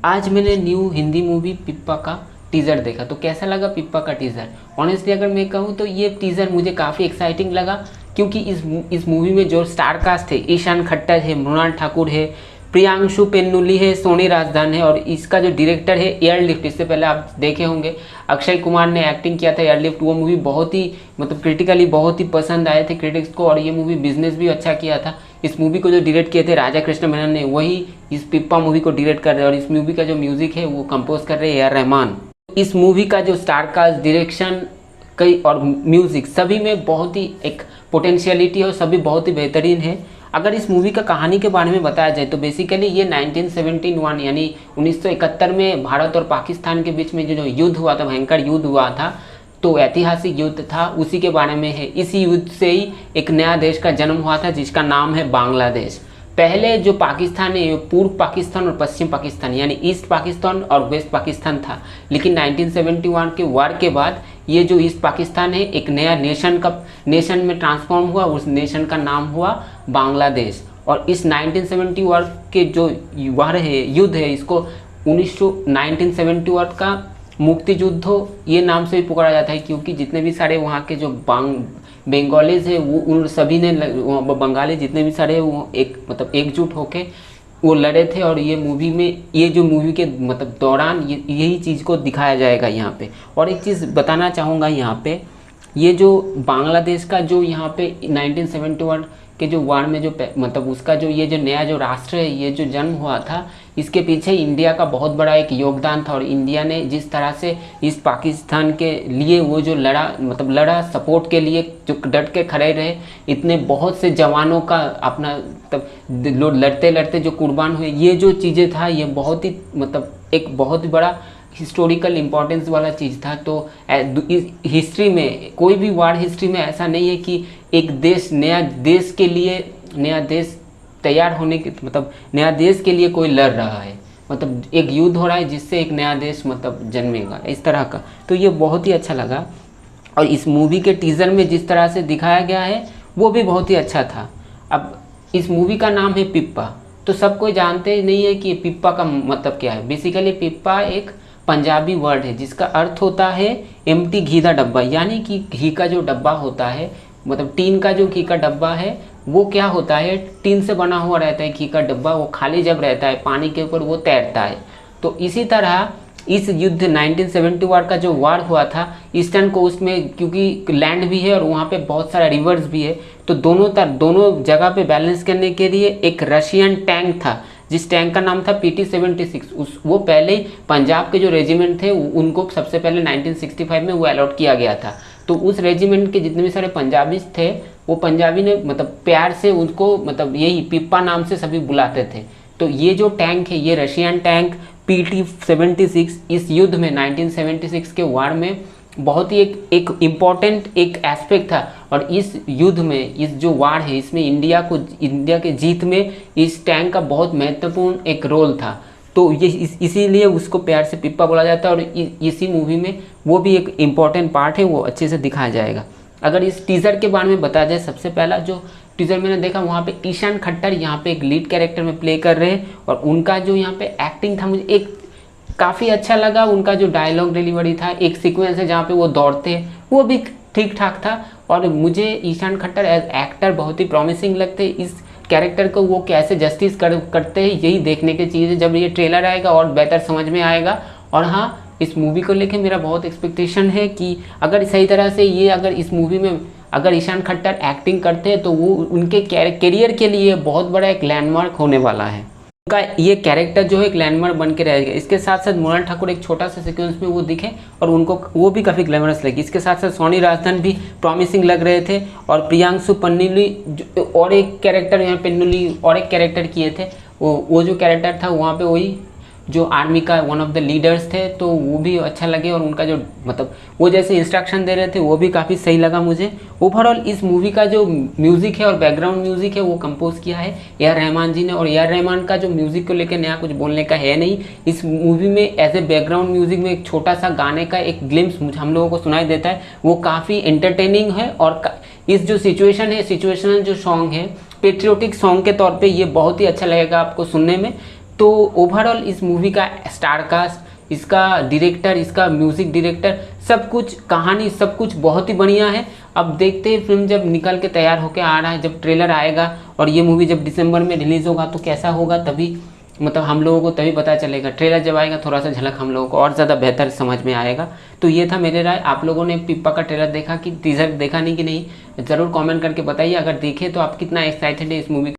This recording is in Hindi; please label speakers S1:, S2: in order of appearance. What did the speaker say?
S1: आज मैंने न्यू हिंदी मूवी पिप्पा का टीज़र देखा। तो कैसा लगा पिप्पा का टीज़र? ऑनेस्टली अगर मैं कहूँ तो ये टीज़र मुझे काफ़ी एक्साइटिंग लगा, क्योंकि इस मूवी में जो स्टार कास्ट है, ईशान खट्टर है, मृणाल ठाकुर है, प्रियांशु पेन्नुली है, सोनी राजदान है, और इसका जो डायरेक्टर है एयरलिफ्ट, इससे पहले आप देखे होंगे अक्षय कुमार ने एक्टिंग किया था एयरलिफ्ट। वो मूवी बहुत ही क्रिटिकली बहुत ही पसंद आए थे क्रिटिक्स को, और ये मूवी बिजनेस भी अच्छा किया था। इस मूवी को जो डायरेक्ट किए थे राजा कृष्ण मेनन ने, वही इस पिप्पा मूवी को डायरेक्ट कर रहे हैं, और इस मूवी का जो म्यूजिक है वो कंपोज कर रहे हैं ए आर रहमान। इस मूवी का जो स्टार कास्ट, डायरेक्शन कई और म्यूजिक सभी में बहुत ही एक पोटेंशियलिटी है और सभी बहुत ही बेहतरीन है। अगर इस मूवी का कहानी के बारे में बताया जाए तो बेसिकली ये 1971 यानी 1971 में भारत और पाकिस्तान के बीच में जो युद्ध हुआ था, भयंकर युद्ध हुआ था, तो ऐतिहासिक युद्ध था, उसी के बारे में है। इसी युद्ध से ही एक नया देश का जन्म हुआ था जिसका नाम है बांग्लादेश। पहले जो पाकिस्तान है, पूर्व पाकिस्तान और पश्चिम पाकिस्तान यानी ईस्ट पाकिस्तान और वेस्ट पाकिस्तान था, लेकिन 1971 के वार के बाद ये जो ईस्ट पाकिस्तान है एक नया नेशन में ट्रांसफॉर्म हुआ। उस नेशन का नाम हुआ बांग्लादेश। और इस 1971 के जो वार है, युद्ध है, इसको 1971 का मुक्ति युद्ध ये नाम से भी पुकारा जाता है, क्योंकि जितने भी सारे वहाँ के जो बंगालीज है वो उन सभी ने, बंगाली जितने भी सारे वो एकजुट होके वो लड़े थे। और ये मूवी में, ये जो मूवी के दौरान यही चीज़ को दिखाया जाएगा यहाँ पे। और एक चीज़ बताना चाहूँगा यहाँ पे, ये जो बांग्लादेश का जो यहाँ पे 1971 के जो वार में जो उसका जो ये जो नया जो राष्ट्र है, ये जो जन्म हुआ था, इसके पीछे इंडिया का बहुत बड़ा एक योगदान था। और इंडिया ने जिस तरह से इस पाकिस्तान के लिए वो जो लड़ा सपोर्ट के लिए, जो डट के खड़े रहे, इतने बहुत से जवानों का अपना लड़ते लड़ते जो कुर्बान हुए, ये जो चीज़ें था, ये बहुत ही एक बहुत ही बड़ा हिस्टोरिकल इम्पोर्टेंस वाला चीज़ था। तो हिस्ट्री में, कोई भी वार हिस्ट्री में ऐसा नहीं है कि एक देश नया देश के लिए, नया देश तैयार होने के नया देश के लिए कोई लड़ रहा है, एक युद्ध हो रहा है जिससे एक नया देश जन्मेगा, इस तरह का। तो ये बहुत ही अच्छा लगा। और इस मूवी के टीज़र में जिस तरह से दिखाया गया है वो भी बहुत ही अच्छा था। अब इस मूवी का नाम है पिप्पा, तो सब कोई जानते नहीं है कि पिप्पा का मतलब क्या है। बेसिकली पिप्पा एक पंजाबी वर्ड है जिसका अर्थ होता है एम्प्टी घी का डब्बा, यानी कि घी का जो डब्बा होता है, टीन का जो घी का डब्बा है वो क्या होता है, टीन से बना हुआ रहता है घी का डब्बा, वो खाली जब रहता है पानी के ऊपर वो तैरता है। तो इसी तरह इस युद्ध 1971 का जो वार हुआ था ईस्टर्न कोस्ट में, क्योंकि लैंड भी है और वहाँ पे बहुत सारा रिवर्स भी है, तो दोनों जगह पे बैलेंस करने के लिए एक रशियन टैंक था, जिस टैंक का नाम था PT-76। वो पहले ही पंजाब के जो रेजिमेंट थे उनको सबसे पहले 1965 में वो अलॉट किया गया था। तो उस रेजिमेंट के जितने भी सारे पंजाबी थे, वो पंजाबी ने प्यार से उनको यही पिप्पा नाम से सभी बुलाते थे। तो ये जो टैंक है, ये रशियन टैंक PT-76 इस युद्ध में 1976 के वार में बहुत ही एक इम्पॉर्टेंट एक एस्पेक्ट था। और इस युद्ध में, इस जो वार है, इसमें इंडिया के जीत में इस टैंक का बहुत महत्वपूर्ण एक रोल था। तो ये इसीलिए उसको प्यार से पिप्पा बोला जाता है। और इसी मूवी में वो भी एक इम्पॉर्टेंट पार्ट है, वो अच्छे से दिखाया जाएगा। अगर इस टीज़र के बारे में बताया जाए, सबसे पहला जो टीज़र मैंने देखा वहाँ पे ईशान खट्टर यहाँ पे एक लीड कैरेक्टर में प्ले कर रहे हैं, और उनका जो यहाँ पे एक्टिंग था मुझे एक काफ़ी अच्छा लगा। उनका जो डायलॉग डिलीवरी था, एक सीक्वेंस है जहाँ पे वो दौड़ते हैं, वो भी ठीक ठाक था। और मुझे ईशान खट्टर एज एक्टर बहुत ही प्रॉमिसिंग लगते हैं। इस कैरेक्टर को वो कैसे जस्टिस करते हैं, यही देखने की चीज़ है। जब ये ट्रेलर आएगा और बेहतर समझ में आएगा। और हाँ, इस मूवी को लेके मेरा बहुत एक्सपेक्टेशन है कि अगर सही तरह से अगर इस मूवी में अगर ईशान खट्टर एक्टिंग करते हैं तो वो उनके कैरियर के लिए बहुत बड़ा एक लैंडमार्क होने वाला है। उनका ये कैरेक्टर जो है एक लैंडमार्क बन के रहेगा। इसके साथ साथ मृणाल ठाकुर एक छोटा सा सीक्वेंस में वो दिखे और उनको वो भी काफ़ी ग्लैमरस लगी। इसके साथ साथ सोनी राजदान भी प्रॉमिसिंग लग रहे थे, और प्रियांशु पेन्नुली और एक कैरेक्टर यहाँ पेन्नुली और एक कैरेक्टर किए थे। वो जो कैरेक्टर था वहाँ पे वही जो आर्मी का वन ऑफ द लीडर्स थे, तो वो भी अच्छा लगे। और उनका जो वो जैसे इंस्ट्रक्शन दे रहे थे वो भी काफ़ी सही लगा मुझे। ओवरऑल इस मूवी का जो म्यूज़िक है और बैकग्राउंड म्यूज़िक है वो कंपोज किया है ए आर रहमान जी ने। और ए आर रहमान का जो म्यूज़िक को लेकर नया कुछ बोलने का है नहीं। इस मूवी में एज ए बैकग्राउंड म्यूज़िक में एक छोटा सा गाने का एक ग्लिम्स हम लोगों को सुनाई देता है, वो काफ़ी एंटरटेनिंग है। और इस जो सिचुएशन है, सिचुएशनल जो सॉन्ग है, पेट्रियोटिक सॉन्ग के तौर पे ये बहुत ही अच्छा लगेगा आपको सुनने में। तो ओवरऑल इस मूवी का स्टार कास्ट, इसका डायरेक्टर, इसका म्यूज़िक डायरेक्टर, सब कुछ, कहानी, सब कुछ बहुत ही बढ़िया है। अब देखते हैं फिल्म जब निकल के तैयार होके आ रहा है, जब ट्रेलर आएगा और ये मूवी जब दिसंबर में रिलीज़ होगा तो कैसा होगा, तभी मतलब हम लोगों को तभी पता चलेगा। ट्रेलर जब आएगा थोड़ा सा झलक हम लोगों को और ज़्यादा बेहतर समझ में आएगा। तो ये था मेरे राय। आप लोगों ने पिप्पा का ट्रेलर देखा कि टीजर देखा नहीं कि नहीं, ज़रूर कमेंट करके बताइए। अगर देखे तो आप कितना एक्साइटेड है इस मूवी